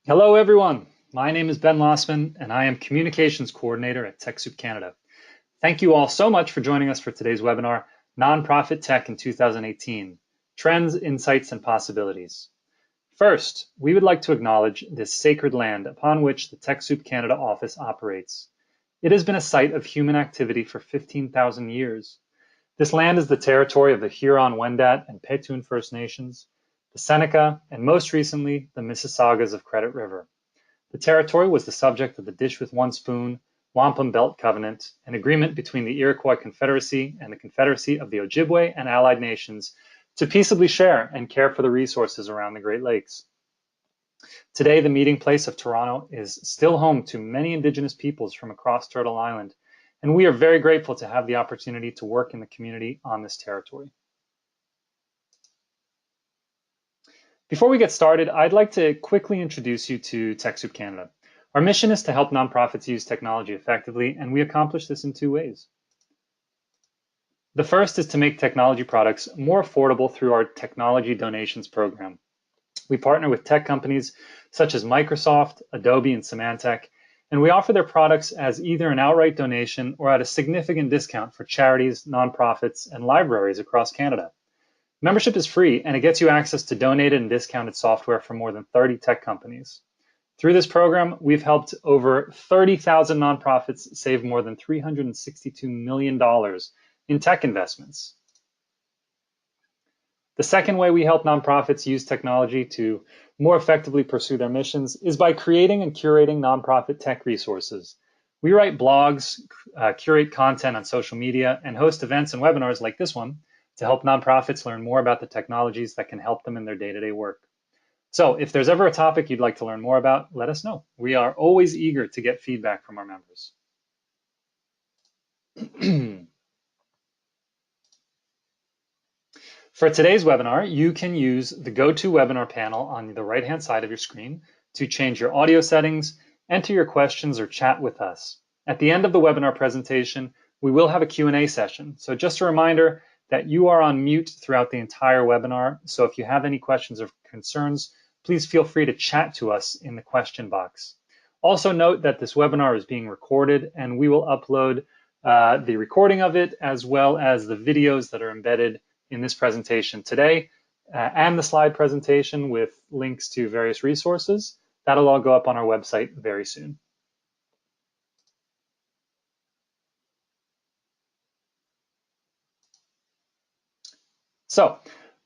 Hello, everyone. My name is Ben Lossman, and I am Communications Coordinator at TechSoup Canada. Thank you all so much for joining us for today's webinar, Nonprofit Tech in 2018, Trends, Insights, and Possibilities. First, we would like to acknowledge this sacred land upon which the TechSoup Canada office operates. It has been a site of human activity for 15,000 years. This land is the territory of the Huron-Wendat and Petun First Nations, the Seneca, and most recently, the Mississaugas of Credit River. The territory was the subject of the Dish with One Spoon, Wampum Belt Covenant, an agreement between the Iroquois Confederacy and the Confederacy of the Ojibwe and allied nations to peaceably share and care for the resources around the Great Lakes. Today, the meeting place of Toronto is still home to many Indigenous peoples from across Turtle Island, and we are very grateful to have the opportunity to work in the community on this territory. Before we get started, I'd like to quickly introduce you to TechSoup Canada. Our mission is to help nonprofits use technology effectively, and we accomplish this in two ways. The first is to make technology products more affordable through our technology donations program. We partner with tech companies such as Microsoft, Adobe, and Symantec, and we offer their products as either an outright donation or at a significant discount for charities, nonprofits, and libraries across Canada. Membership is free, and it gets you access to donated and discounted software from more than 30 tech companies. Through this program, we've helped over 30,000 nonprofits save more than $362 million in tech investments. The second way we help nonprofits use technology to more effectively pursue their missions is by creating and curating nonprofit tech resources. We write blogs, curate content on social media, and host events and webinars like this one to help nonprofits learn more about the technologies that can help them in their day-to-day work. So if there's ever a topic you'd like to learn more about, let us know. We are always eager to get feedback from our members. For today's webinar, you can use the GoToWebinar panel on the right-hand side of your screen to change your audio settings, enter your questions, or chat with us. At the end of the webinar presentation, we will have a Q&A session. So just a reminder that you are on mute throughout the entire webinar. So if you have any questions or concerns, please feel free to chat to us in the question box. Also note that this webinar is being recorded, and we will upload the recording of it as well as the videos that are embedded in this presentation today and the slide presentation with links to various resources. That'll all go up on our website very soon. So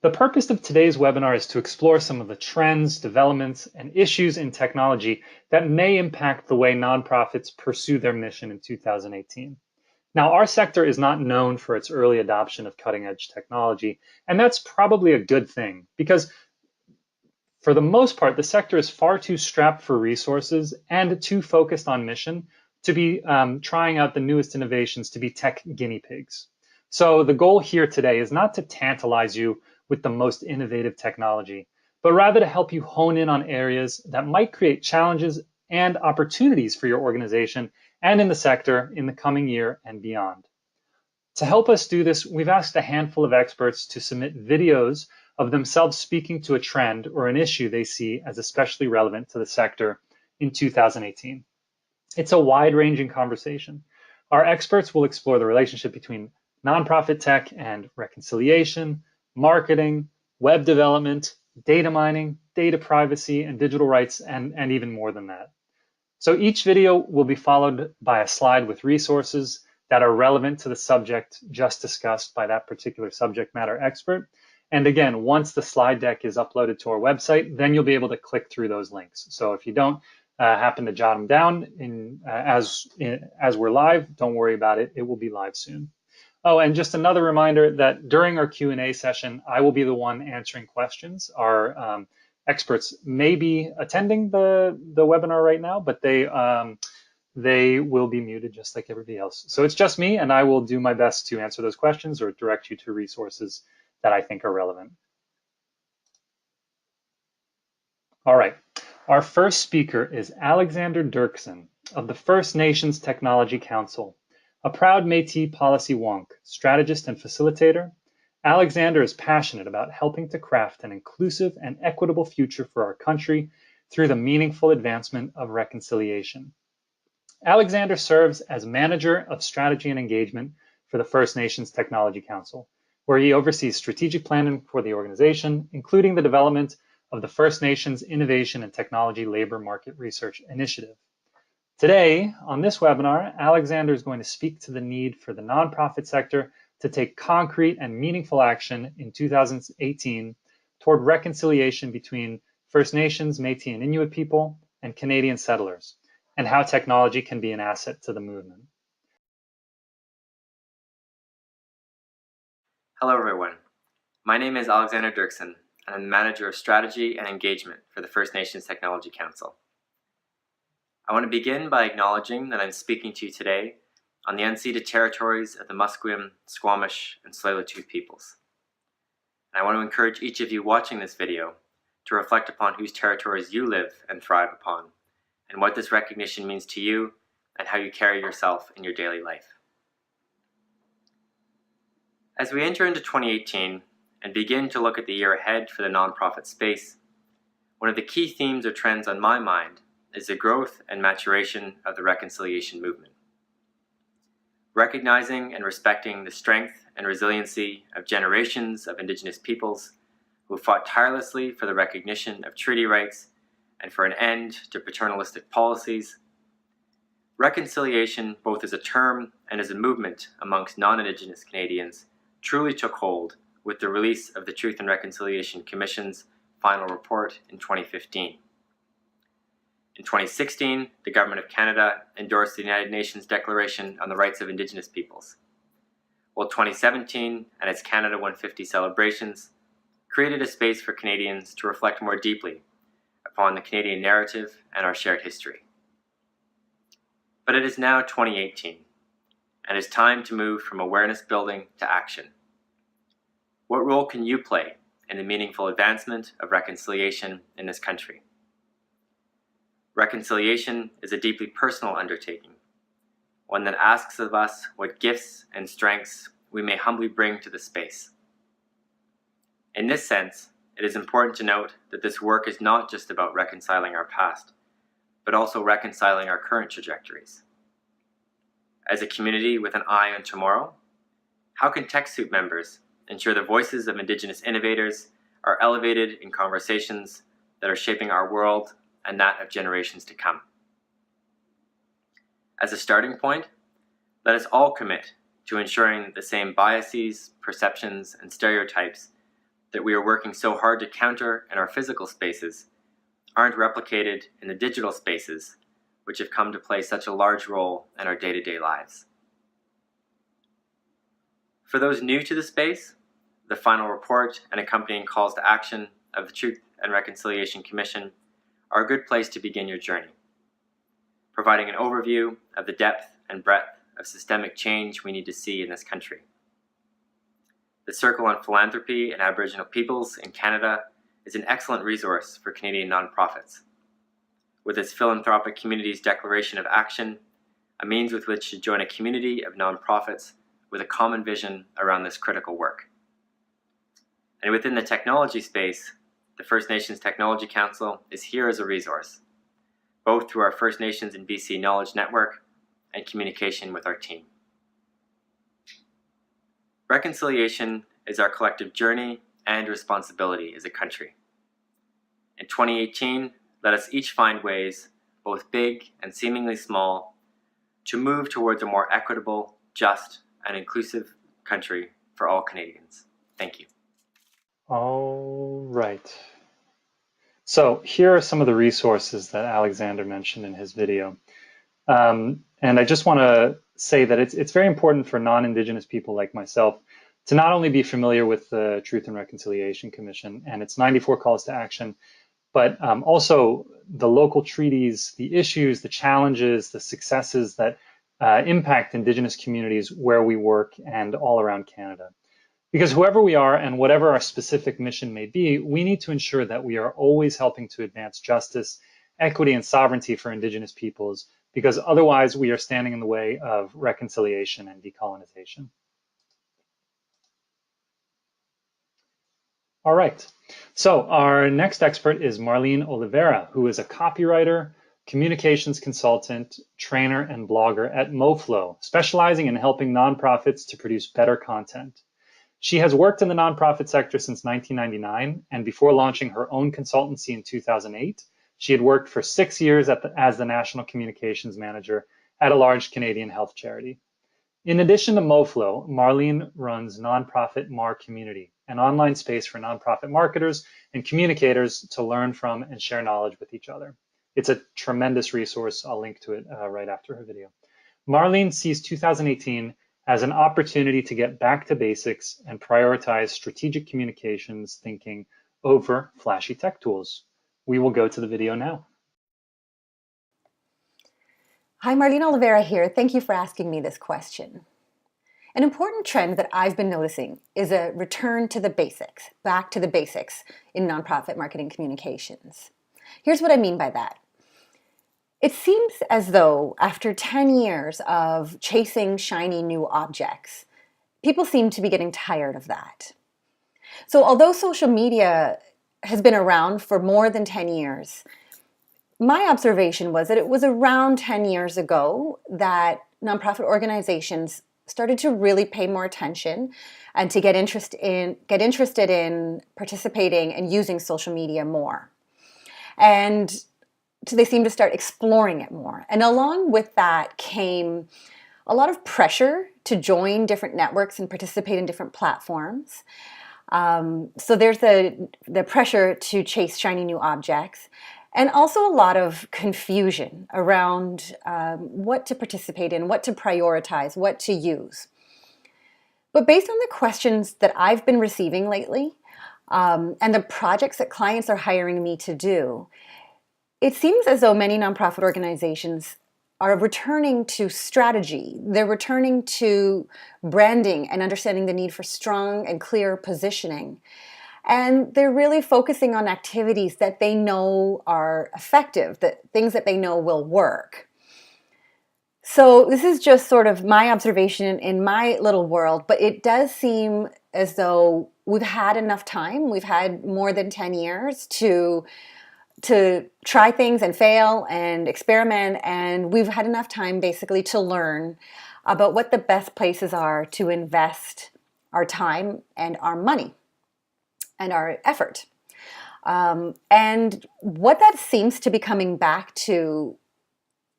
the purpose of today's webinar is to explore some of the trends, developments, and issues in technology that may impact the way nonprofits pursue their mission in 2018. Now, our sector is not known for its early adoption of cutting-edge technology, and that's probably a good thing because for the most part, the sector is far too strapped for resources and too focused on mission to be trying out the newest innovations to be tech guinea pigs. So the goal here today is not to tantalize you with the most innovative technology, but rather to help you hone in on areas that might create challenges and opportunities for your organization and in the sector in the coming year and beyond. To help us do this, we've asked a handful of experts to submit videos of themselves speaking to a trend or an issue they see as especially relevant to the sector in 2018. It's a wide-ranging conversation. Our experts will explore the relationship between nonprofit tech and reconciliation, marketing, web development, data mining, data privacy, and digital rights, and even more than that. So each video will be followed by a slide with resources that are relevant to the subject just discussed by that particular subject matter expert. And again, once the slide deck is uploaded to our website, then you'll be able to click through those links. So if you don't happen to jot them down as we're live, don't worry about it. It will be live soon. Oh, and just another reminder that during our Q&A session, I will be the one answering questions. Our experts may be attending the webinar right now, but they will be muted just like everybody else. So it's just me, and I will do my best to answer those questions or direct you to resources that I think are relevant. All right, our first speaker is Alexander Dirksen of the First Nations Technology Council. A proud Métis policy wonk, strategist and facilitator, Alexander is passionate about helping to craft an inclusive and equitable future for our country through the meaningful advancement of reconciliation. Alexander serves as Manager of Strategy and Engagement for the First Nations Technology Council, where he oversees strategic planning for the organization, including the development of the First Nations Innovation and Technology Labor Market Research Initiative. Today, on this webinar, Alexander is going to speak to the need for the nonprofit sector to take concrete and meaningful action in 2018 toward reconciliation between First Nations, Métis and Inuit people, and Canadian settlers, and how technology can be an asset to the movement. Hello everyone, my name is Alexander Dirksen, and I'm the Manager of Strategy and Engagement for the First Nations Technology Council. I want to begin by acknowledging that I'm speaking to you today on the unceded territories of the Musqueam, Squamish, and Tsleil-Waututh peoples. And I want to encourage each of you watching this video to reflect upon whose territories you live and thrive upon, and what this recognition means to you and how you carry yourself in your daily life. As we enter into 2018 and begin to look at the year ahead for the nonprofit space, one of the key themes or trends on my mind is the growth and maturation of the reconciliation movement. Recognizing and respecting the strength and resiliency of generations of Indigenous peoples who fought tirelessly for the recognition of treaty rights and for an end to paternalistic policies. Reconciliation, both as a term and as a movement amongst non-Indigenous Canadians, truly took hold with the release of the Truth and Reconciliation Commission's final report in 2015. In 2016, the Government of Canada endorsed the United Nations Declaration on the Rights of Indigenous Peoples, while 2017 and its Canada 150 celebrations created a space for Canadians to reflect more deeply upon the Canadian narrative and our shared history. But it is now 2018, and it's time to move from awareness building to action. What role can you play in the meaningful advancement of reconciliation in this country? Reconciliation is a deeply personal undertaking, one that asks of us what gifts and strengths we may humbly bring to the space. In this sense, it is important to note that this work is not just about reconciling our past, but also reconciling our current trajectories. As a community with an eye on tomorrow, how can TechSoup members ensure the voices of Indigenous innovators are elevated in conversations that are shaping our world and that of generations to come? As a starting point, let us all commit to ensuring that the same biases, perceptions, and stereotypes that we are working so hard to counter in our physical spaces aren't replicated in the digital spaces, which have come to play such a large role in our day-to-day lives. For those new to the space, the final report and accompanying calls to action of the Truth and Reconciliation Commission are a good place to begin your journey, providing an overview of the depth and breadth of systemic change we need to see in this country. The Circle on Philanthropy and Aboriginal Peoples in Canada is an excellent resource for Canadian nonprofits, with its Philanthropic Communities Declaration of Action, a means with which to join a community of nonprofits with a common vision around this critical work. And within the technology space, the First Nations Technology Council is here as a resource, both through our First Nations in BC Knowledge Network and communication with our team. Reconciliation is our collective journey and responsibility as a country. In 2018, let us each find ways, both big and seemingly small, to move towards a more equitable, just, and inclusive country for all Canadians. Thank you. All right. So here are some of the resources that Alexander mentioned in his video. And I just want to say that it's very important for non-Indigenous people like myself to not only be familiar with the Truth and Reconciliation Commission and its 94 calls to action, but also the local treaties, the issues, the challenges, the successes that impact Indigenous communities where we work and all around Canada. Because whoever we are and whatever our specific mission may be, we need to ensure that we are always helping to advance justice, equity, and sovereignty for Indigenous peoples, because otherwise we are standing in the way of reconciliation and decolonization. All right. So our next expert is Marlene Oliveira, who is a copywriter, communications consultant, trainer, and blogger at moflow, specializing in helping nonprofits to produce better content. She has worked in the nonprofit sector since 1999, and before launching her own consultancy in 2008, she had worked for 6 years as the National Communications Manager at a large Canadian health charity. In addition to moflow, Marlene runs nonprofit Mar Community, an online space for nonprofit marketers and communicators to learn from and share knowledge with each other. It's a tremendous resource. I'll link to it right after her video. Marlene sees 2018 as an opportunity to get back to basics and prioritize strategic communications thinking over flashy tech tools. We will go to the video now. Hi, Marlene Oliveira here. Thank you for asking me this question. An important trend that I've been noticing is a return to the basics, back to the basics in nonprofit marketing communications. Here's what I mean by that. It seems as though after 10 years of chasing shiny new objects, people seem to be getting tired of that. So although social media has been around for more than 10 years, my observation was that it was around 10 years ago that nonprofit organizations started to really pay more attention and to get interested in participating and using social media more. And so they seemed to start exploring it more. And along with that came a lot of pressure to join different networks and participate in different platforms. So there's the pressure to chase shiny new objects, and also a lot of confusion around what to participate in, what to prioritize, what to use. But based on the questions that I've been receiving lately, and the projects that clients are hiring me to do, it seems as though many nonprofit organizations are returning to strategy. They're returning to branding and understanding the need for strong and clear positioning. And they're really focusing on activities that they know are effective, things that they know will work. So this is just sort of my observation in my little world, but it does seem as though we've had enough time. We've had more than 10 years to try things and fail and experiment, and we've had enough time basically to learn about what the best places are to invest our time and our money and our effort. And what that seems to be coming back to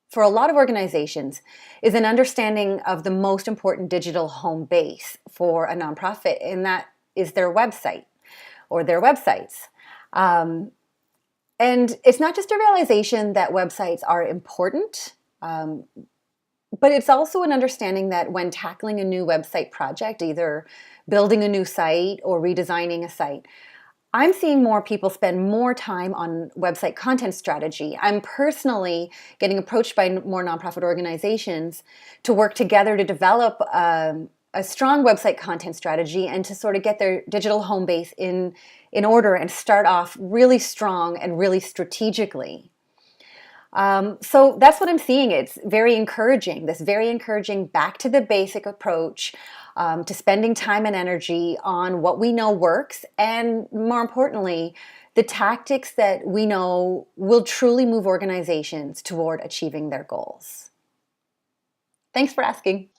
for a lot of organizations is an understanding of the most important digital home base for a nonprofit, and that is their website or their websites. And it's not just a realization that websites are important, but it's also an understanding that when tackling a new website project, either building a new site or redesigning a site, I'm seeing more people spend more time on website content strategy. I'm personally getting approached by more nonprofit organizations to work together to develop a strong website content strategy and to sort of get their digital home base in order and start off really strong and really strategically. So that's what I'm seeing. It's very encouraging, this very encouraging back to the basic approach to spending time and energy on what we know works, and more importantly, the tactics that we know will truly move organizations toward achieving their goals. Thanks for asking.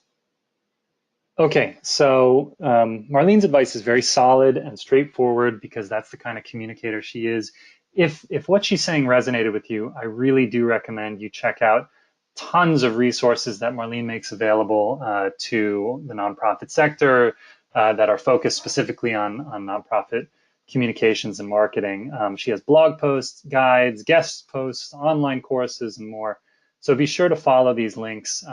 Okay, so Marlene's advice is very solid and straightforward because that's the kind of communicator she is. If what she's saying resonated with you, I really do recommend you check out tons of resources that Marlene makes available to the nonprofit sector that are focused specifically on nonprofit communications and marketing. She has blog posts, guides, guest posts, online courses, and more. So be sure to follow these links,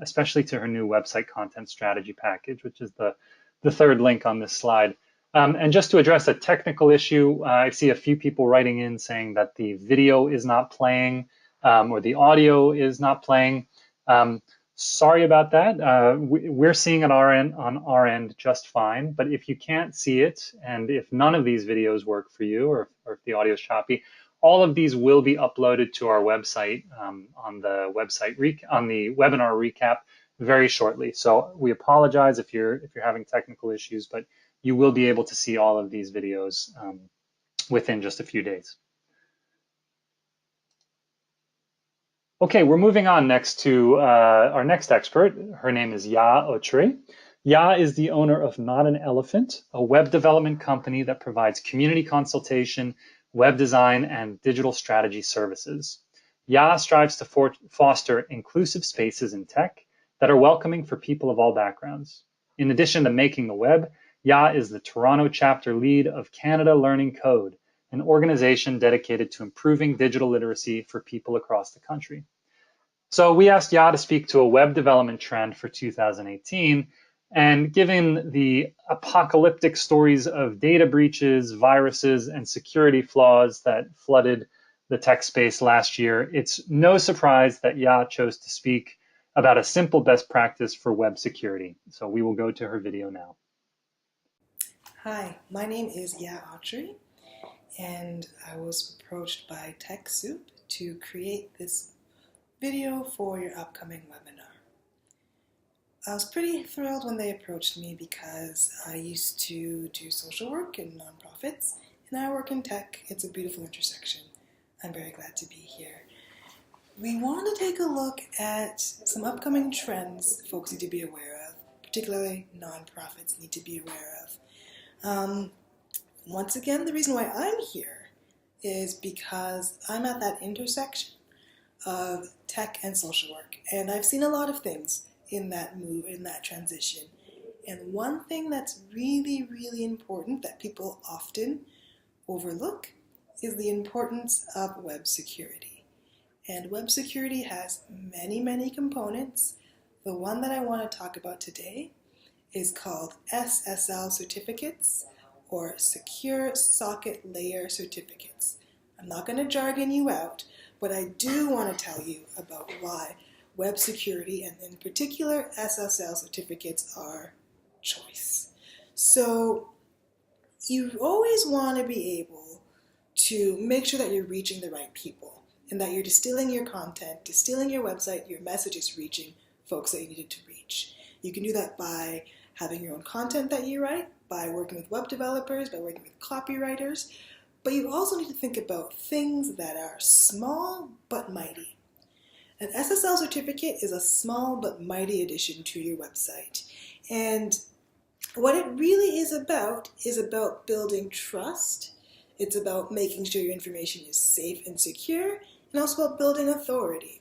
especially to her new website content strategy package, which is the third link on this slide. And just to address a technical issue, I see a few people writing in saying that the video is not playing or the audio is not playing. Sorry about that. We're seeing it on our end just fine. But if you can't see it, and if none of these videos work for you, or if the audio is choppy, all of these will be uploaded to our website on the webinar recap very shortly. So we apologize if you're having technical issues, but you will be able to see all of these videos within just a few days. Okay, we're moving on next to our next expert. Her name is Otchere. Ya is the owner of Not an Elephant, a web development company that provides community consultation, web design, and digital strategy services. Ya strives to foster inclusive spaces in tech that are welcoming for people of all backgrounds. In addition to making the web, Ya is the Toronto chapter lead of Canada Learning Code, an organization dedicated to improving digital literacy for people across the country. So we asked Ya to speak to a web development trend for 2018, and given the apocalyptic stories of data breaches, viruses, and security flaws that flooded the tech space last year, it's no surprise that Ya chose to speak about a simple best practice for web security. So we will go to her video now. Hi, my name is Otchere, and I was approached by TechSoup to create this video for your upcoming webinar. I was pretty thrilled when they approached me because I used to do social work in nonprofits, and I work in tech. It's a beautiful intersection. I'm very glad to be here. We want to take a look at some upcoming trends folks need to be aware of, particularly nonprofits need to be aware of. Once again, the reason why I'm here is because I'm at that intersection of tech and social work, and I've seen a lot of things in that move, in that transition. And one thing that's really, really important that people often overlook is the importance of web security. And web security has many, many components. The one that I want to talk about today is called SSL Certificates, or Secure Socket Layer Certificates. I'm not going to jargon you out, but I do want to tell you about why web security, and in particular SSL certificates, are choice. So you always want to be able to make sure that you're reaching the right people and that you're distilling your content, distilling your website, your message is reaching folks that you needed to reach. You can do that by having your own content that you write, by working with web developers, by working with copywriters, but you also need to think about things that are small but mighty. An SSL certificate is a small but mighty addition to your website. And what it really is about building trust. It's about making sure your information is safe and secure, and also about building authority.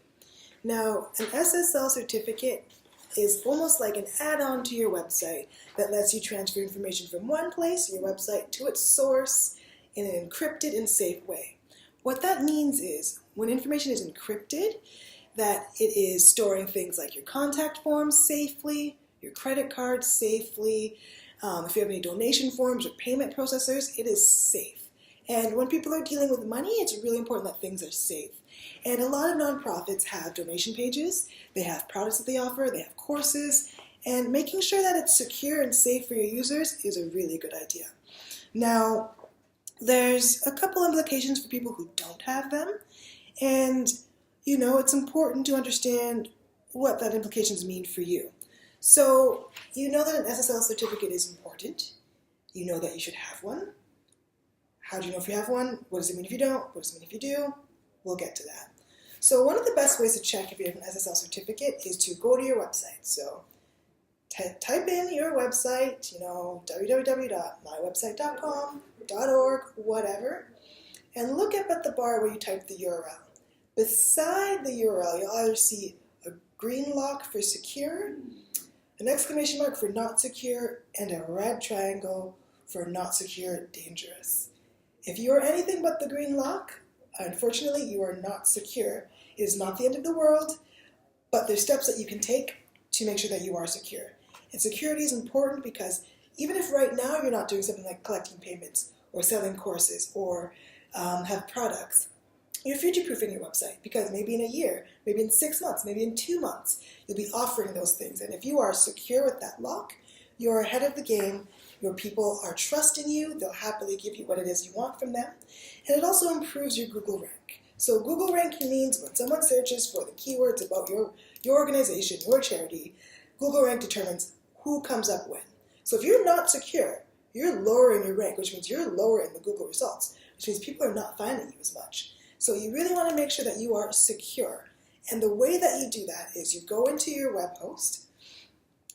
Now, an SSL certificate is almost like an add-on to your website that lets you transfer information from one place, your website, to its source in an encrypted and safe way. What that means is when information is encrypted, that it is storing things like your contact forms safely, your credit cards safely. If you have any donation forms or payment processors, it is safe. And when people are dealing with money, it's really important that things are safe. And a lot of nonprofits have donation pages, they have products that they offer, they have courses, and making sure that it's secure and safe for your users is a really good idea. Now, there's a couple implications for people who don't have them, and it's important to understand what that implications mean for you. So, you know that an SSL certificate is important. You know that you should have one. How do you know if you have one? What does it mean if you don't? What does it mean if you do? We'll get to that. So one of the best ways to check if you have an SSL certificate is to go to your website. So type in your website, www.mywebsite.com, .org, whatever, and look up at the bar where you type the URL. Beside the URL, you'll either see a green lock for secure, an exclamation mark for not secure, and a red triangle for not secure, dangerous. If you are anything but the green lock, unfortunately, you are not secure. It is not the end of the world, but there's steps that you can take to make sure that you are secure. And security is important because even if right now you're not doing something like collecting payments or selling courses or have products, you're future-proofing your website because maybe in a year, maybe in 6 months, maybe in 2 months, you'll be offering those things. And if you are secure with that lock, you're ahead of the game. Your people are trusting you. They'll happily give you what it is you want from them. And it also improves your Google rank. So Google ranking means when someone searches for the keywords about your organization, your charity, Google rank determines who comes up when. So if you're not secure, you're lowering your rank, which means you're lower in the Google results, which means people are not finding you as much. So you really want to make sure that you are secure. And the way that you do that is you go into your web host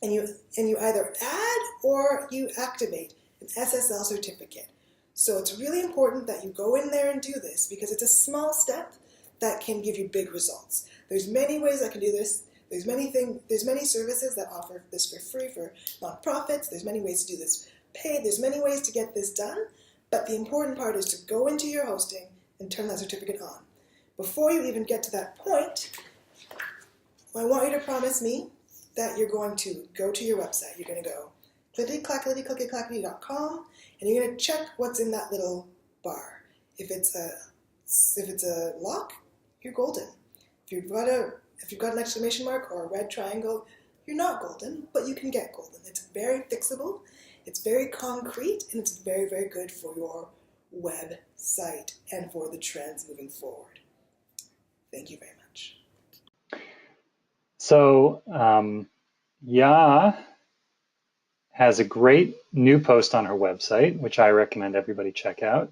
and you either add or you activate an SSL certificate. So it's really important that you go in there and do this because it's a small step that can give you big results. There's many ways I can do this. There's many services that offer this for free for nonprofits. There's many ways to do this paid. There's many ways to get this done. But the important part is to go into your hosting and turn that certificate on. Before you even get to that point, I want you to promise me that you're going to go to your website. You're going to go clickety-clackety-clickety-clackety.com, and you're going to check what's in that little bar. If it's a lock, you're golden. If you've got an exclamation mark or a red triangle, you're not golden, but you can get golden. It's very fixable, it's very concrete, and it's very, very good for your website and for the trends moving forward. Thank you very much. So, Ya has a great new post on her website, which I recommend everybody check out.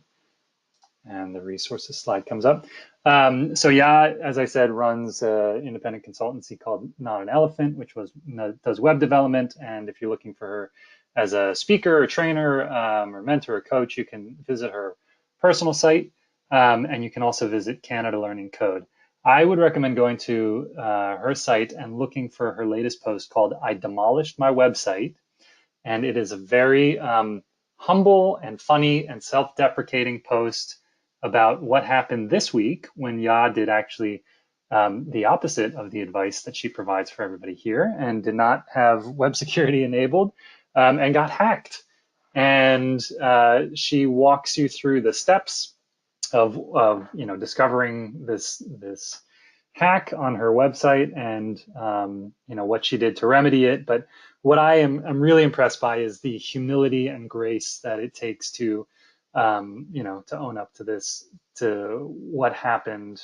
And the resources slide comes up. So Ya, as I said, runs an independent consultancy called Not an Elephant, which does web development. And if you're looking for her as a speaker or trainer or mentor or coach, you can visit her personal site. And you can also visit Canada Learning Code. I would recommend going to her site and looking for her latest post called I Demolished My Website. And it is a very humble and funny and self-deprecating post about what happened this week when Ya did actually the opposite of the advice that she provides for everybody here and did not have web security enabled and got hacked. And she walks you through the steps of discovering this hack on her website and what she did to remedy it. But what I'm really impressed by is the humility and grace that it takes to to own up to this, to what happened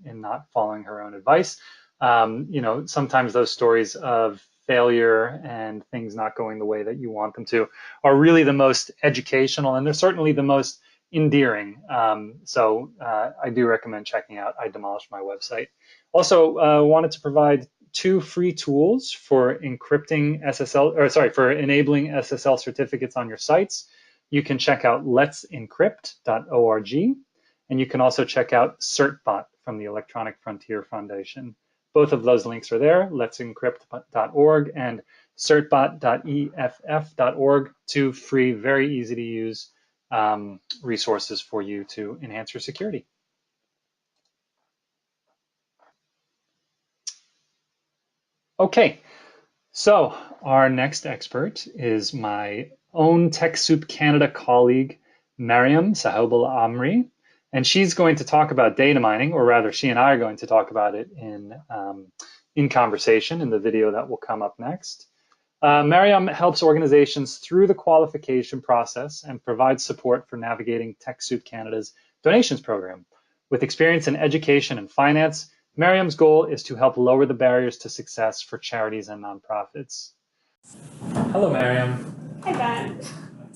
in not following her own advice. Sometimes those stories of failure and things not going the way that you want them to are really the most educational, and they're certainly the most endearing. So I do recommend checking out I Demolished My Website. Also wanted to provide 2 free tools for enabling SSL certificates on your sites. You can check out let'sencrypt.org, and you can also check out CertBot from the Electronic Frontier Foundation. Both of those links are there, let'sencrypt.org and certbot.eff.org, 2 free, very easy to use resources for you to enhance your security. Okay, so our next expert is my own TechSoup Canada colleague, Maryam Sahebol-Amri, and she's going to talk about data mining, or rather she and I are going to talk about it in conversation in the video that will come up next. Maryam helps organizations through the qualification process and provides support for navigating TechSoup Canada's donations program. With experience in education and finance, Maryam's goal is to help lower the barriers to success for charities and nonprofits. Hello, Maryam. Hi, Ben.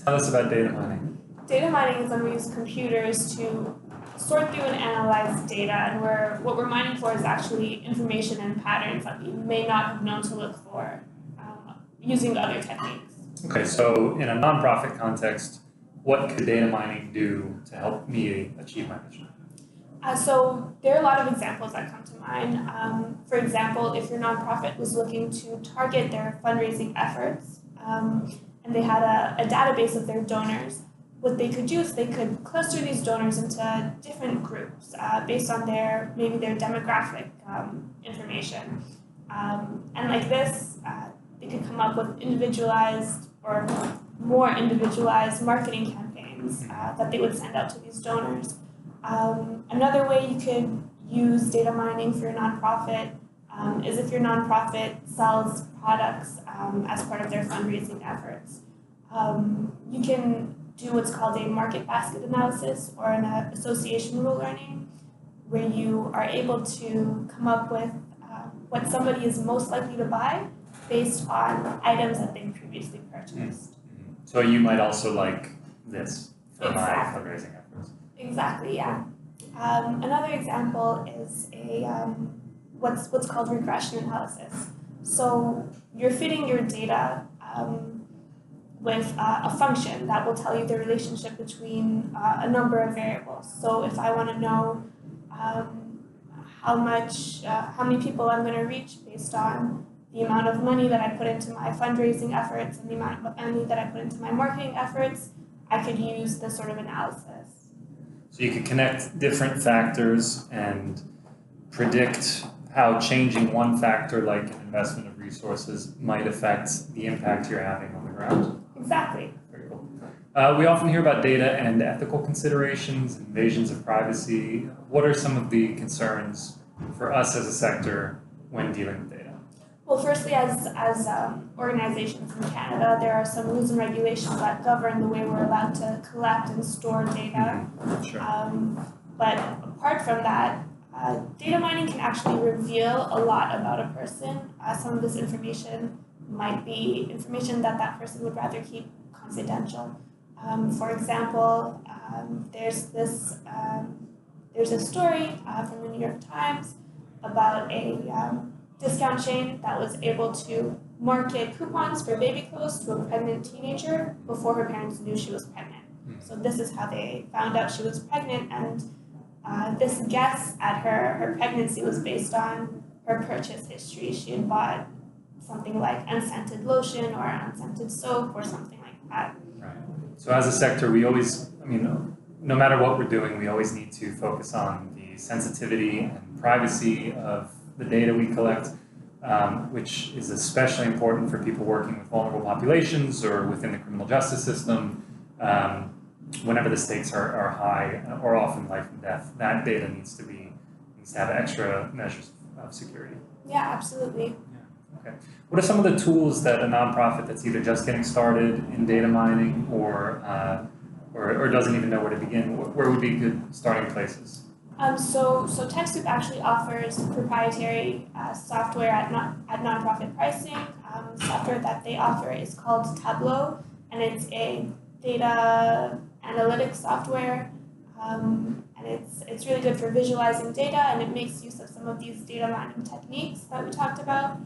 Tell us about data mining. Data mining is when we use computers to sort through and analyze data, and what we're mining for is actually information and patterns that we may not have known to look for using other techniques. Okay, so in a nonprofit context, what could data mining do to help me achieve my mission? So there are a lot of examples that come to mind. For example, if your nonprofit was looking to target their fundraising efforts and they had a database of their donors, what they could do is they could cluster these donors into different groups based on their demographic information. And like this, they could come up with individualized or more individualized marketing campaigns that they would send out to these donors. Another way you could use data mining for your nonprofit is if your nonprofit sells products as part of their fundraising efforts. You can do what's called a market basket analysis or an association rule learning, where you are able to come up with what somebody is most likely to buy based on items that they've previously purchased. So you might also like this for Exactly. my fundraising efforts. Exactly, yeah. Another example is what's called regression analysis. So you're fitting your data with a function that will tell you the relationship between a number of variables. So if I want to know how many people I'm going to reach based on the amount of money that I put into my fundraising efforts and the amount of money that I put into my marketing efforts, I could use this sort of analysis. So you could connect different factors and predict how changing one factor, like an investment of resources, might affect the impact you're having on the ground. Exactly. Very cool. We often hear about data and ethical considerations, invasions of privacy. What are some of the concerns for us as a sector when dealing with data? Well, firstly, as organizations in Canada, there are some rules and regulations that govern the way we're allowed to collect and store data. Sure. But apart from that, data mining can actually reveal a lot about a person. Some of this information might be information that that person would rather keep confidential. For example, there's a story from the New York Times about a discount chain that was able to market coupons for baby clothes to a pregnant teenager before her parents knew she was pregnant. So this is how they found out she was pregnant, and this guess at her pregnancy was based on her purchase history. She had bought something like unscented lotion or unscented soap or something like that. Right. So as a sector, we always, no matter what we're doing, we always need to focus on the sensitivity and privacy of the data we collect, which is especially important for people working with vulnerable populations or within the criminal justice system. Whenever the stakes are high or often life and death, that data needs to have extra measures of security. Yeah, absolutely. Yeah. Okay. What are some of the tools that a nonprofit that's either just getting started in data mining or doesn't even know where to begin? Where would be good starting places? So TechSoup actually offers proprietary software at nonprofit pricing. Software that they offer is called Tableau, and it's a data analytics software, and it's really good for visualizing data, and it makes use of some of these data mining techniques that we talked about.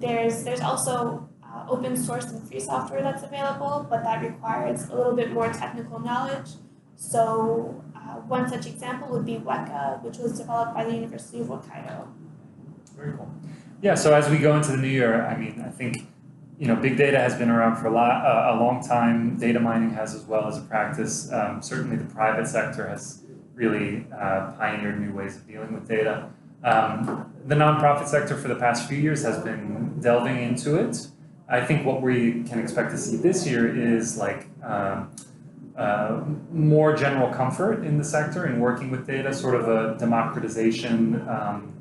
There's also open source and free software that's available, but that requires a little bit more technical knowledge. So one such example would be Weka, which was developed by the University of Hokkaido. Very cool. Yeah, so as we go into the new year, I think big data has been around for a long time. Data mining has as well as a practice. Certainly the private sector has really pioneered new ways of dealing with data. The nonprofit sector for the past few years has been delving into it. I think what we can expect to see this year is more general comfort in the sector in working with data, sort of a democratization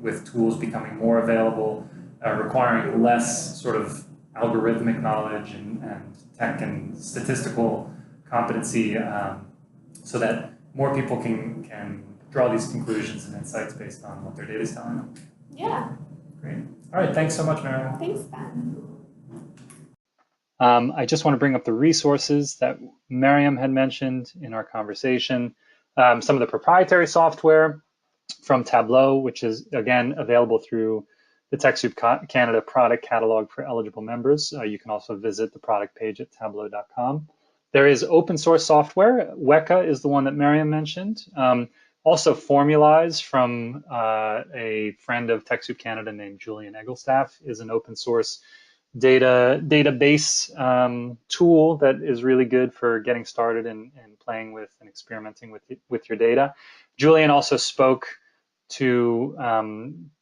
with tools becoming more available, requiring less sort of algorithmic knowledge and tech and statistical competency, so that more people can draw these conclusions and insights based on what their data is telling them. Yeah. Great. All right. Thanks so much, Maryam. Thanks, Ben. I just want to bring up the resources that Maryam had mentioned in our conversation. Some of the proprietary software from Tableau, which is, again, available through the TechSoup Canada product catalog for eligible members. You can also visit the product page at tableau.com. There is open source software. Weka is the one that Maryam mentioned. Also, Formulize from a friend of TechSoup Canada named Julian Egglestaff is an open source database tool that is really good for getting started and playing with and experimenting with your data. Julian also spoke to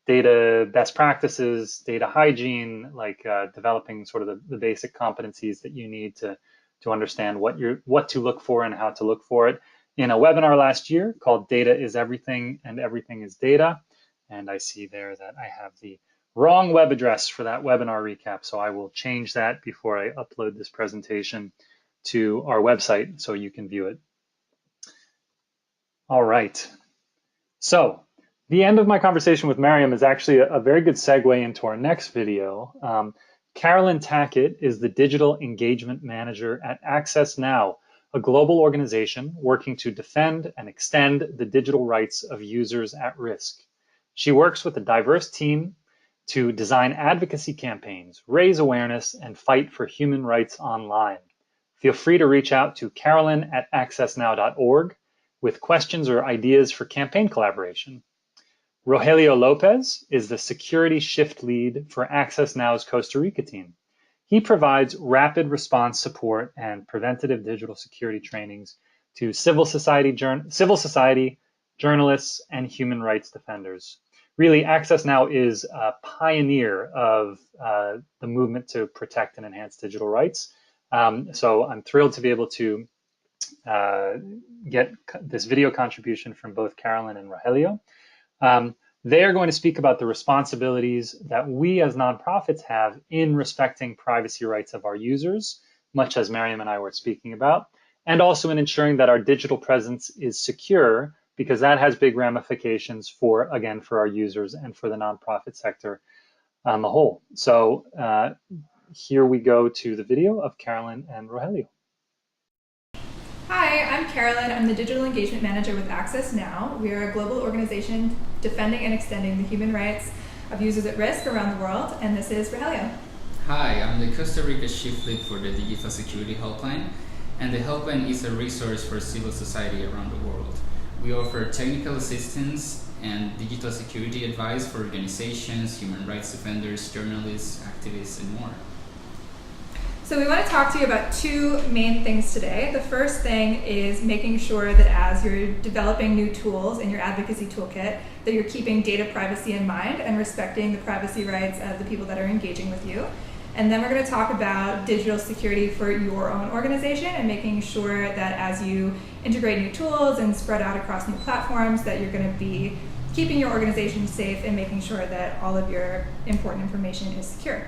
data best practices, data hygiene, like developing sort of the basic competencies that you need to understand what to look for and how to look for it in a webinar last year called Data is Everything and Everything is Data. And I see there that I have the wrong web address for that webinar recap, so I will change that before I upload this presentation to our website so you can view it. All right. So the end of my conversation with Maryam is actually a very good segue into our next video. Carolyn Tackett is the Digital Engagement Manager at Access Now, a global organization working to defend and extend the digital rights of users at risk. She works with a diverse team to design advocacy campaigns, raise awareness, and fight for human rights online. Feel free to reach out to Carolyn at accessnow.org with questions or ideas for campaign collaboration. Rogelio Lopez is the Security Shift Lead for Access Now's Costa Rica team. He provides rapid response support and preventative digital security trainings to civil society, journalists, and human rights defenders. Really, Access Now is a pioneer of the movement to protect and enhance digital rights. So I'm thrilled to be able to get this video contribution from both Carolyn and Rogelio. They are going to speak about the responsibilities that we as nonprofits have in respecting privacy rights of our users, much as Maryam and I were speaking about, and also in ensuring that our digital presence is secure, because that has big ramifications for our users and for the nonprofit sector on the whole. So here we go to the video of Carolyn and Rogelio. Hi, I'm Carolyn. I'm the Digital Engagement Manager with Access Now. We are a global organization defending and extending the human rights of users at risk around the world, and this is Rogelio. Hi, I'm the Costa Rica Shift Lead for the Digital Security Helpline, and the helpline is a resource for civil society around the world. We offer technical assistance and digital security advice for organizations, human rights defenders, journalists, activists, and more. So we want to talk to you about two main things today. The first thing is making sure that as you're developing new tools in your advocacy toolkit, that you're keeping data privacy in mind and respecting the privacy rights of the people that are engaging with you. And then we're going to talk about digital security for your own organization and making sure that as you integrate new tools and spread out across new platforms, that you're going to be keeping your organization safe and making sure that all of your important information is secure.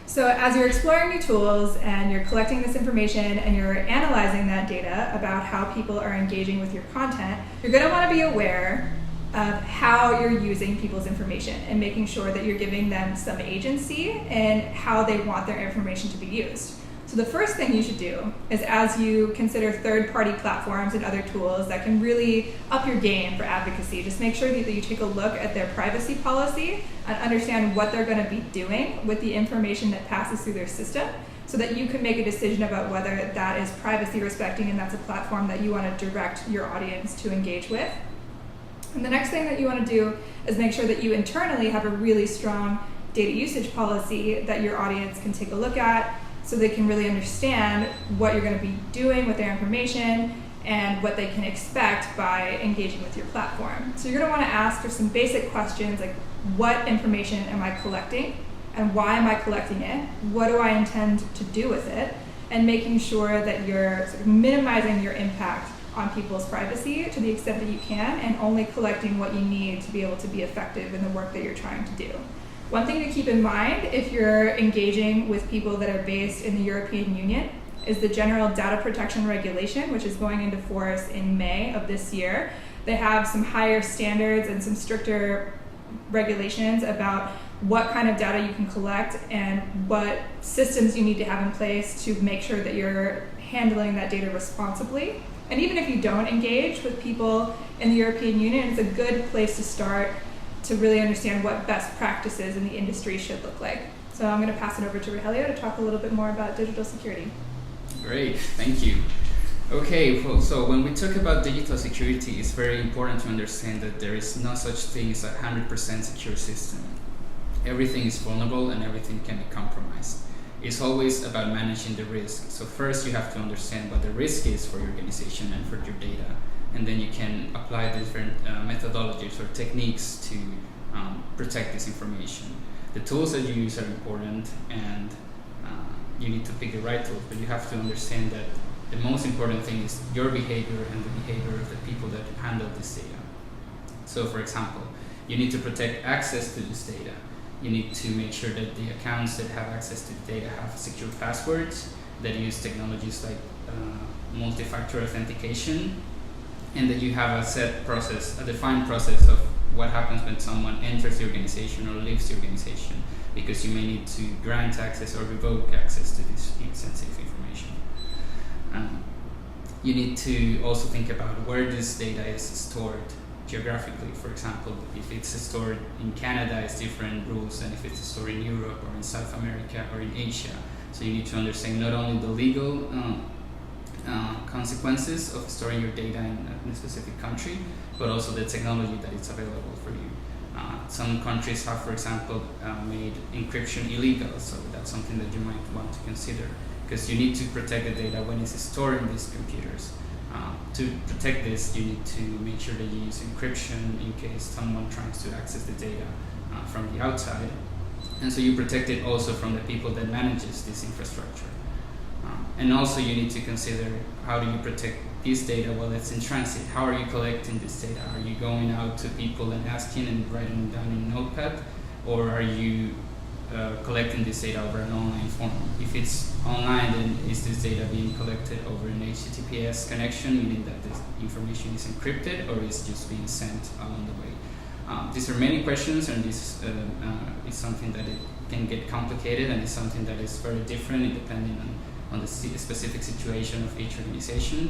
So as you're exploring new tools and you're collecting this information and you're analyzing that data about how people are engaging with your content, you're going to want to be aware of how you're using people's information and making sure that you're giving them some agency in how they want their information to be used. So the first thing you should do is, as you consider third-party platforms and other tools that can really up your game for advocacy, just make sure that you take a look at their privacy policy and understand what they're going to be doing with the information that passes through their system, so that you can make a decision about whether that is privacy respecting and that's a platform that you want to direct your audience to engage with. And the next thing that you want to do is make sure that you internally have a really strong data usage policy that your audience can take a look at, so they can really understand what you're going to be doing with their information and what they can expect by engaging with your platform. So you're going to want to ask for some basic questions like, what information am I collecting and why am I collecting it? What do I intend to do with it? And making sure that you're sort of minimizing your impact on people's privacy to the extent that you can, and only collecting what you need to be able to be effective in the work that you're trying to do. One thing to keep in mind if you're engaging with people that are based in the European Union is the General Data Protection Regulation, which is going into force in May of this year. They have some higher standards and some stricter regulations about what kind of data you can collect and what systems you need to have in place to make sure that you're handling that data responsibly. And even if you don't engage with people in the European Union, it's a good place to start to really understand what best practices in the industry should look like. So I'm going to pass it over to Rogelio to talk a little bit more about digital security. Great, thank you. Okay, well, so when we talk about digital security, it's very important to understand that there is no such thing as a 100% secure system. Everything is vulnerable and everything can be compromised. It's always about managing the risk. So first you have to understand what the risk is for your organization and for your data. And then you can apply different methodologies or techniques to protect this information. The tools that you use are important, and you need to pick the right tools, but you have to understand that the most important thing is your behavior and the behavior of the people that handle this data. So for example, you need to protect access to this data. You need to make sure that the accounts that have access to the data have secure passwords, that use technologies like multi-factor authentication, and that you have a set process, a defined process of what happens when someone enters the organization or leaves the organization. because you may need to grant access or revoke access to this sensitive information. You need to also think about where this data is stored geographically. For example, if it's stored in Canada, it's different rules than if it's stored in Europe or in South America or in Asia. So you need to understand not only the legal consequences of storing your data in a specific country, but also the technology that is available for you. Some countries have, for example, made encryption illegal, so that's something that you might want to consider, because you need to protect the data when it's stored in these computers. To protect this, you need to make sure that you use encryption in case someone tries to access the data from the outside. And so you protect it also from the people that manages this infrastructure. And also you need to consider, how do you protect this data while it's in transit? How are you collecting this data? Are you going out to people and asking and writing down in Notepad? Or are you collecting this data over an online form? If it's online, then is this data being collected over an HTTPS connection, meaning that this information is encrypted, or is just being sent along the way? These are many questions, and this is something that it can get complicated, and it's something that is very different depending on the specific situation of each organization.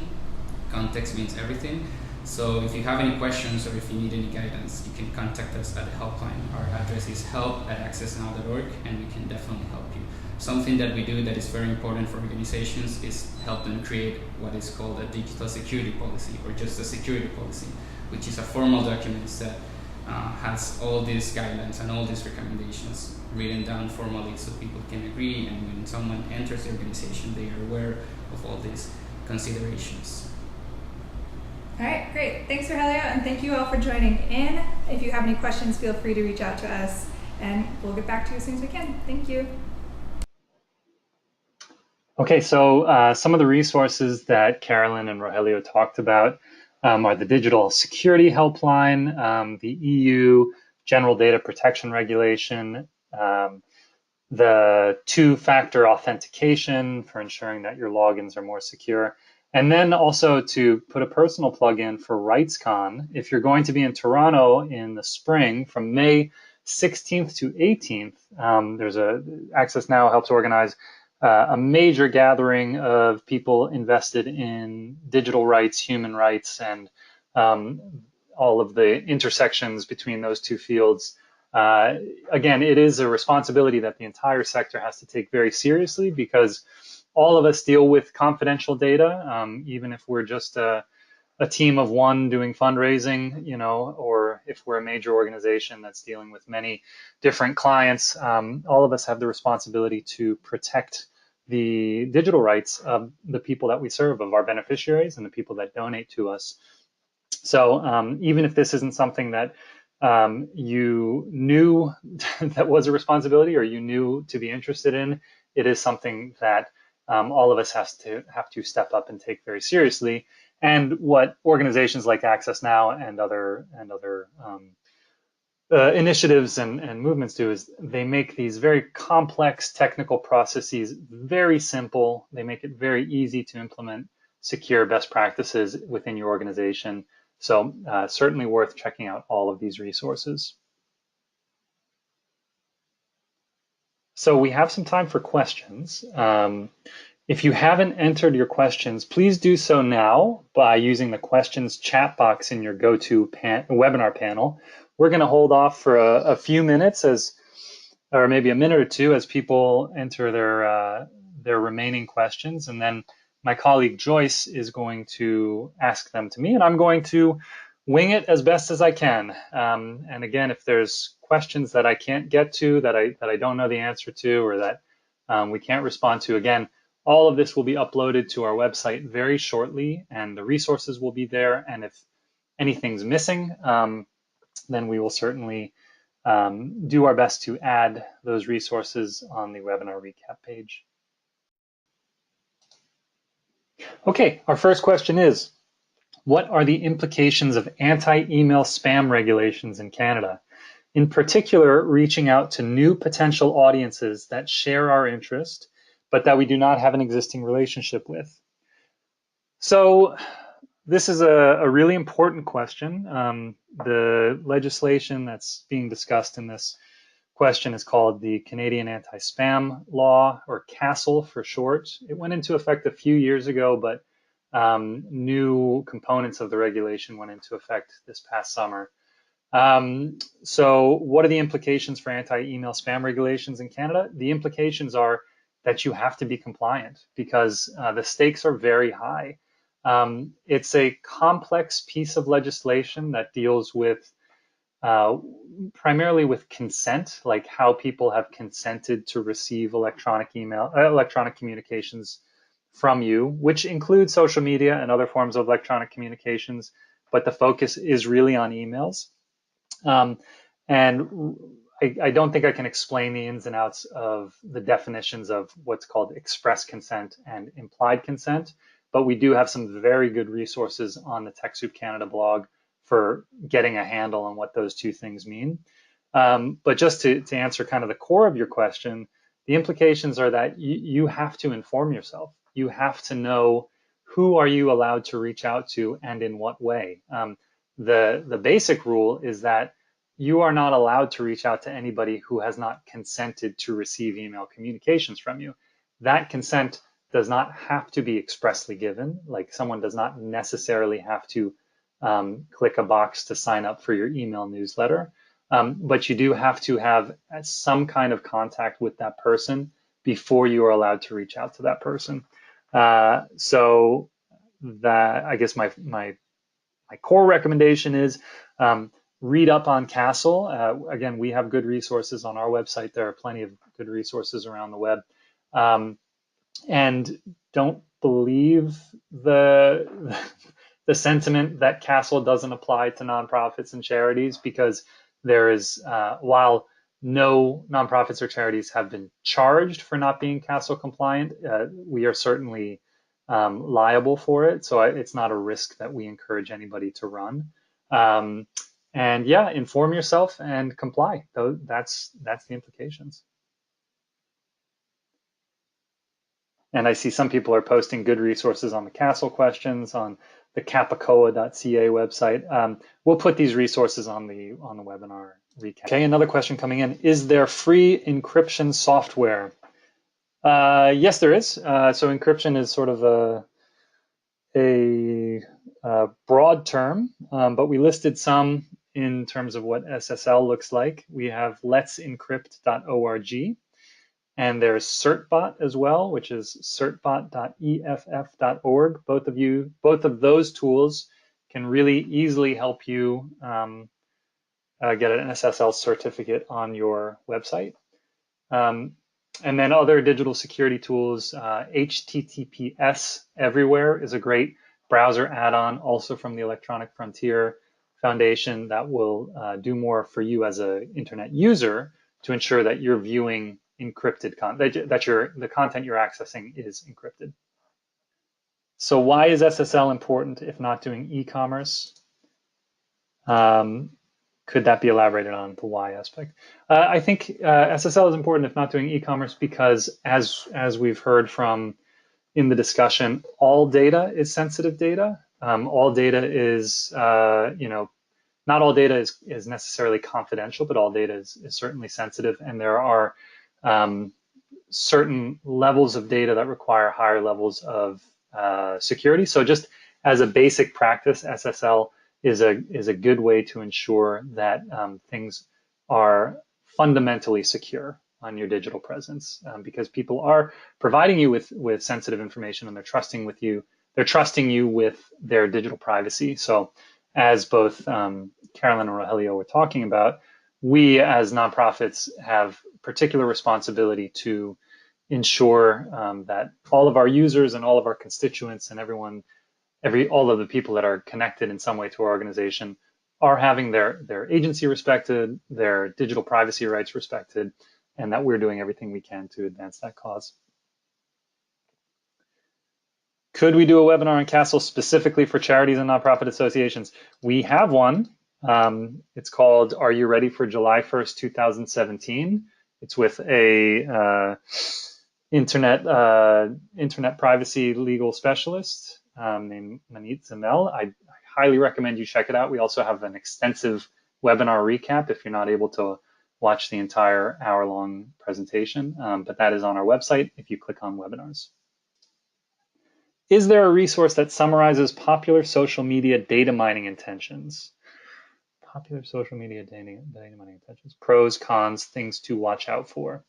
Context means everything. So if you have any questions or if you need any guidance, you can contact us at the helpline. Our address is help@accessnow.org, and we can definitely help you. Something that we do that is very important for organizations is help them create what is called a digital security policy, or just a security policy, which is a formal document that has all these guidelines and all these recommendations written down formally so people can agree, and when someone enters the organization, they are aware of all these considerations. All right, great. Thanks, Rogelio, and thank you all for joining in. If you have any questions, feel free to reach out to us, and we'll get back to you as soon as we can. Thank you. Okay, so some of the resources that Carolyn and Rogelio talked about are the Digital Security Helpline, the EU General Data Protection Regulation, the two-factor authentication for ensuring that your logins are more secure, and then also to put a personal plug in for RightsCon. If you're going to be in Toronto in the spring from May 16th to 18th, Access Now helps organize a major gathering of people invested in digital rights, human rights, and all of the intersections between those two fields. Again, it is a responsibility that the entire sector has to take very seriously, because all of us deal with confidential data, even if we're just a team of one doing fundraising, or if we're a major organization that's dealing with many different clients. All of us have the responsibility to protect the digital rights of the people that we serve, of our beneficiaries and the people that donate to us. So even if this isn't something that you knew that was a responsibility, or you knew to be interested in, it is something that all of us have to step up and take very seriously. And what organizations like Access Now and other initiatives and movements do is they make these very complex technical processes very simple. They make it very easy to implement secure best practices within your organization. So certainly worth checking out all of these resources. So we have some time for questions. If you haven't entered your questions, please do so now by using the questions chat box in your GoToWebinar panel. We're going to hold off for a few minutes, or maybe a minute or two, as people enter their remaining questions, and then my colleague Joyce is going to ask them to me, and I'm going to wing it as best as I can. And again, if there's questions that I can't get to, that I don't know the answer to, or that we can't respond to, again, all of this will be uploaded to our website very shortly, and the resources will be there. And if anything's missing, then we will certainly do our best to add those resources on the webinar recap page. Okay, our first question is, what are the implications of anti-email spam regulations in Canada? In particular, reaching out to new potential audiences that share our interest, but that we do not have an existing relationship with. So this is a really important question. The legislation that's being discussed in this question is called the Canadian Anti-Spam Law, or CASL for short. It went into effect a few years ago, but new components of the regulation went into effect this past summer. So what are the implications for anti-email spam regulations in Canada? The implications are that you have to be compliant because the stakes are very high. It's a complex piece of legislation that deals with primarily with consent, like how people have consented to receive electronic communications from you, which includes social media and other forms of electronic communications, but the focus is really on emails. And I don't think I can explain the ins and outs of the definitions of what's called express consent and implied consent, but we do have some very good resources on the TechSoup Canada blog for getting a handle on what those two things mean. But just to answer kind of the core of your question, the implications are that you have to inform yourself. You have to know who are you allowed to reach out to and in what way. The basic rule is that you are not allowed to reach out to anybody who has not consented to receive email communications from you. That consent does not have to be expressly given. Like, someone does not necessarily have to click a box to sign up for your email newsletter. But you do have to have some kind of contact with that person before you are allowed to reach out to that person. So that, I guess my core recommendation is read up on CASL. Again, we have good resources on our website. There are plenty of good resources around the web. And don't believe the sentiment that CASL doesn't apply to nonprofits and charities, because there is, while no nonprofits or charities have been charged for not being CASL compliant, we are certainly liable for it. So it's not a risk that we encourage anybody to run. And yeah, inform yourself and comply. That's the implications. And I see some people are posting good resources on the CASL questions on the capacoa.ca website. We'll put these resources on the webinar recap. Okay, another question coming in. Is there free encryption software? Yes, there is. So encryption is sort of a broad term, but we listed some in terms of what SSL looks like. We have let'sencrypt.org, and there's certbot as well, which is certbot.eff.org. Both of those tools can really easily help you get an SSL certificate on your website. And then other digital security tools, HTTPS Everywhere is a great browser add-on, also from the Electronic Frontier Foundation, that will do more for you as an internet user to ensure that you're viewing encrypted content, that the content you're accessing is encrypted. So why is SSL important if not doing e-commerce? Could that be elaborated on, the why aspect? I think SSL is important if not doing e-commerce because, as we've heard from in the discussion, all data is sensitive data. All data is, not all data is necessarily confidential, but all data is certainly sensitive, and there are certain levels of data that require higher levels of security. So just as a basic practice, SSL is a good way to ensure that things are fundamentally secure on your digital presence, because people are providing you with sensitive information, and they're trusting you with their digital privacy. So as both Carolyn and Rogelio were talking about, we as nonprofits have particular responsibility to ensure that all of our users and all of our constituents and all of the people that are connected in some way to our organization are having their agency respected, their digital privacy rights respected, and that we're doing everything we can to advance that cause. Could we do a webinar on CASL specifically for charities and nonprofit associations? We have one. It's called Are You Ready for July 1st, 2017? It's with a internet privacy legal specialist named Manit Zamel. I highly recommend you check it out. We also have an extensive webinar recap if you're not able to watch the entire hour-long presentation, but that is on our website if you click on webinars. Is there a resource that summarizes popular social media data mining intentions? Popular social media data mining intentions, pros, cons, things to watch out for.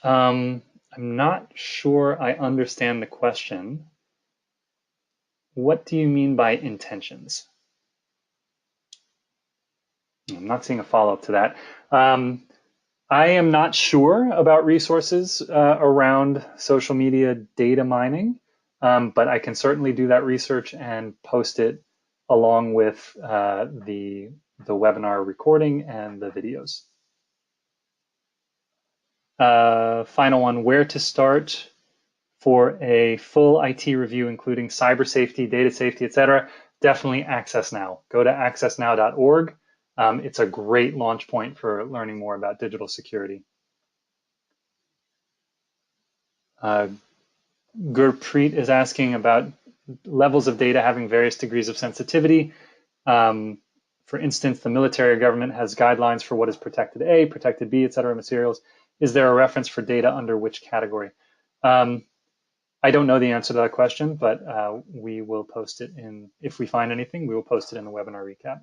I'm not sure I understand the question. What do you mean by intentions? I'm not seeing a follow-up to that. I am not sure about resources around social media data mining, but I can certainly do that research and post it along with the webinar recording and the videos. Final one, where to start for a full IT review, including cyber safety, data safety, etc. Definitely Access Now. Go to accessnow.org. It's a great launch point for learning more about digital security. Gurpreet is asking about levels of data having various degrees of sensitivity. For instance, the military or government has guidelines for what is protected A, protected B, et cetera, materials. Is there a reference for data under which category? I don't know the answer to that question, but we will post it in, if we find anything, we will post it in the webinar recap.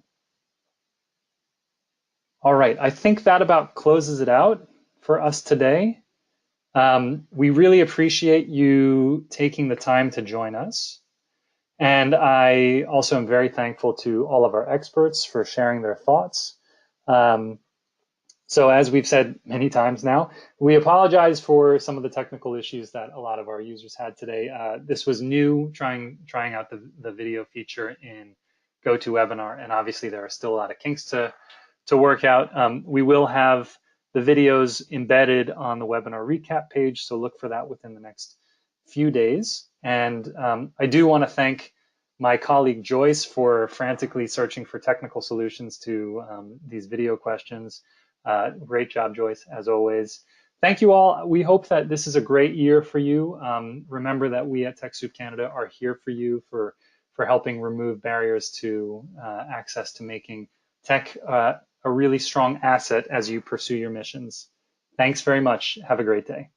All right, I think that about closes it out for us today. We really appreciate you taking the time to join us. And I also am very thankful to all of our experts for sharing their thoughts. So as we've said many times now, we apologize for some of the technical issues that a lot of our users had today. This was new, trying out the video feature in GoToWebinar, and obviously there are still a lot of kinks to work out. We will have the videos embedded on the webinar recap page, so look for that within the next few days. And I do want to thank my colleague Joyce for frantically searching for technical solutions to these video questions. Great job, Joyce, as always. Thank you all. We hope that this is a great year for you. Remember that we at TechSoup Canada are here for you for helping remove barriers to access to making tech a really strong asset as you pursue your missions. Thanks very much. Have a great day.